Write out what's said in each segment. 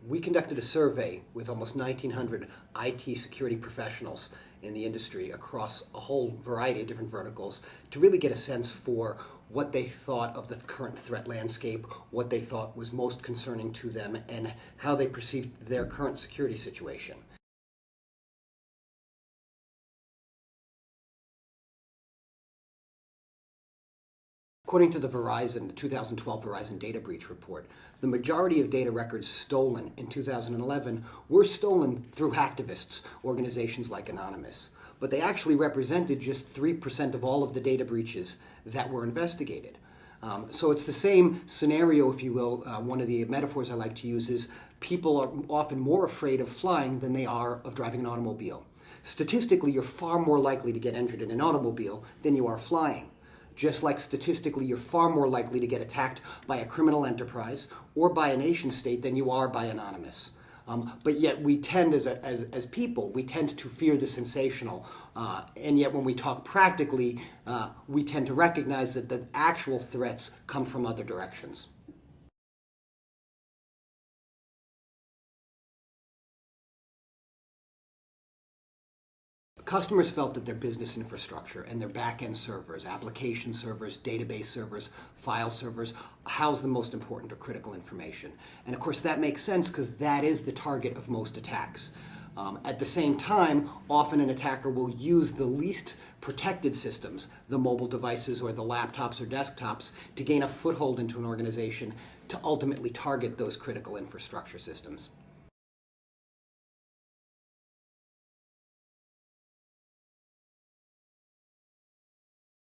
We conducted a survey with almost 1,900 IT security professionals in the industry across a whole variety of different verticals to really get a sense for what they thought of the current threat landscape, what they thought was most concerning to them, and how they perceived their current security situation. According to the 2012 Verizon Data Breach Report, the majority of data records stolen in 2011 were stolen through hacktivists, organizations like Anonymous. But they actually represented just 3% of all of the data breaches that were investigated. So it's the same scenario, if you will. One of the metaphors I like to use is people are often more afraid of flying than they are of driving an automobile. Statistically, you're far more likely to get injured in an automobile than you are flying. Just like statistically, you're far more likely to get attacked by a criminal enterprise or by a nation state than you are by Anonymous. But yet we tend, as people, we tend to fear the sensational. And yet when we talk practically, we tend to recognize that the actual threats come from other directions. Customers felt that their business infrastructure and their back-end servers, application servers, database servers, file servers, house the most important or critical information. And of course that makes sense because that is the target of most attacks. At the same time, often an attacker will use the least protected systems, the mobile devices or the laptops or desktops, to gain a foothold into an organization to ultimately target those critical infrastructure systems.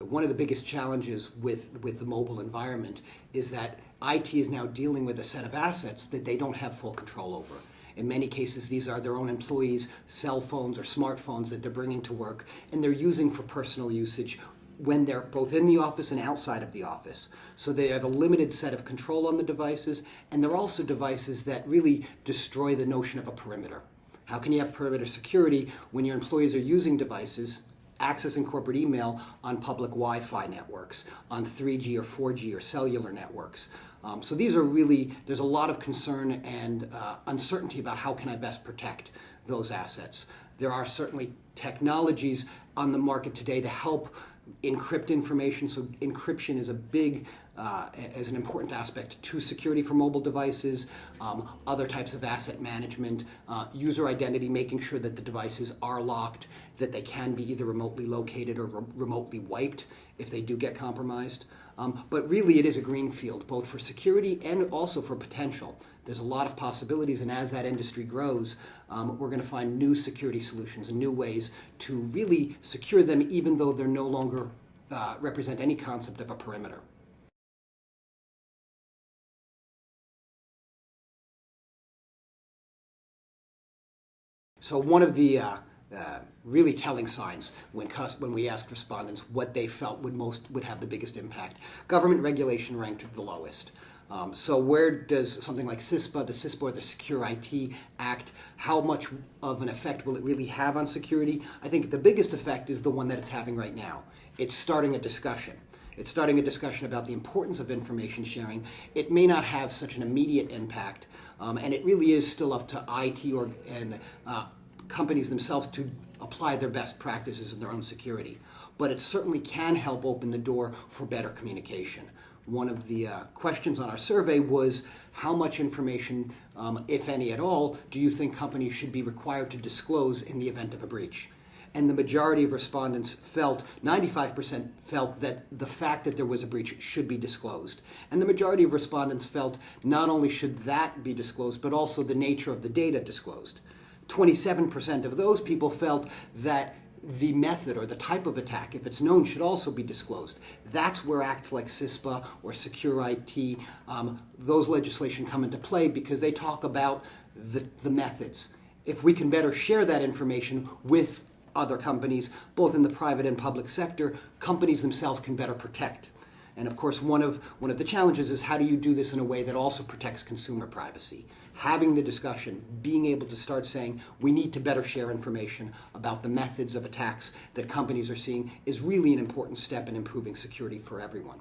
One of the biggest challenges with the mobile environment is that IT is now dealing with a set of assets that they don't have full control over. In many cases, these are their own employees' cell phones or smartphones that they're bringing to work, and they're using for personal usage when they're both in the office and outside of the office. So they have a limited set of control on the devices, and they're also devices that really destroy the notion of a perimeter. How can you have perimeter security when your employees are using devices, accessing corporate email on public Wi-Fi networks, on 3G or 4G or cellular networks? So these are really, there's a lot of concern and uncertainty about how can I best protect those assets. There are certainly technologies on the market today to help encrypt information. So encryption is a big, as an important aspect to security for mobile devices, other types of asset management, user identity, making sure that the devices are locked, that they can be either remotely located or remotely wiped if they do get compromised. But really it is a green field, both for security and also for potential. There's a lot of possibilities, and as that industry grows, we're going to find new security solutions and new ways to really secure them, even though they're no longer represent any concept of a perimeter. So one of the really telling signs when we asked respondents what they felt would have the biggest impact, government regulation ranked the lowest. So where does something like CISPA, the CISPA or the Secure IT Act, how much of an effect will it really have on security? I think the biggest effect is the one that it's having right now. It's starting a discussion. It's starting a discussion about the importance of information sharing. It may not have such an immediate impact, and it really is still up to IT and companies themselves to apply their best practices in their own security. But it certainly can help open the door for better communication. One of the questions on our survey was how much information, if any at all, do you think companies should be required to disclose in the event of a breach? And the majority of respondents felt, 95% felt that the fact that there was a breach should be disclosed. And the majority of respondents felt not only should that be disclosed, but also the nature of the data disclosed. 27% of those people felt that the method or the type of attack, if it's known, should also be disclosed. That's where acts like CISPA or Secure IT, those legislation come into play because they talk about the methods. If we can better share that information with other companies, both in the private and public sector, companies themselves can better protect. And of course, one of the challenges is how do you do this in a way that also protects consumer privacy? Having the discussion, being able to start saying we need to better share information about the methods of attacks that companies are seeing is really an important step in improving security for everyone.